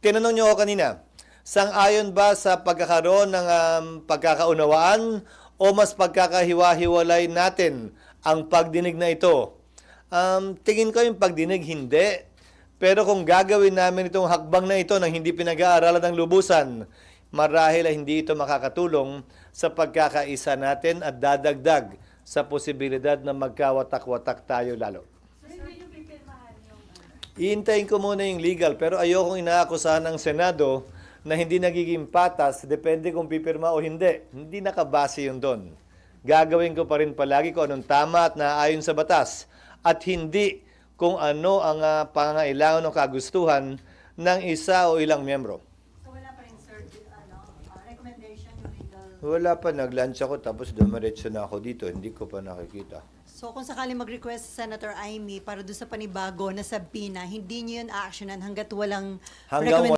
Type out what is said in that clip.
Tinanong niyo ako kanina, sang-ayon ba sa pagkakaroon ng pagkakaunawaan o mas pagkakahiwa-hiwalay natin ang pagdinig na ito? Tingin ko yung pagdinig, hindi. Pero kung gagawin namin itong hakbang na ito nang hindi pinag-aaralan ng lubusan, marahil ay hindi ito makakatulong sa pagkakaisa natin at dadagdag sa posibilidad na magkawatak-watak tayo lalo. Iintayin ko muna yung legal, pero ayokong inaakusahan ng Senado na hindi nagiging patas, depende kung pipirma o hindi. Hindi nakabase yun doon. Gagawin ko pa rin palagi kung anong tama at naaayon sa batas at hindi kung ano ang pangangailangan o kagustuhan ng isa o ilang miyembro. So wala pa rin, sir, recommendation yung legal? Wala pa, nag-lunch ako tapos dumiretso na ako dito, hindi ko pa nakikita. So kung sakaling mag-request si Senator Amy para doon sa panibago na sa PINA, hindi niyo yun actionan hanggat walang Hanggang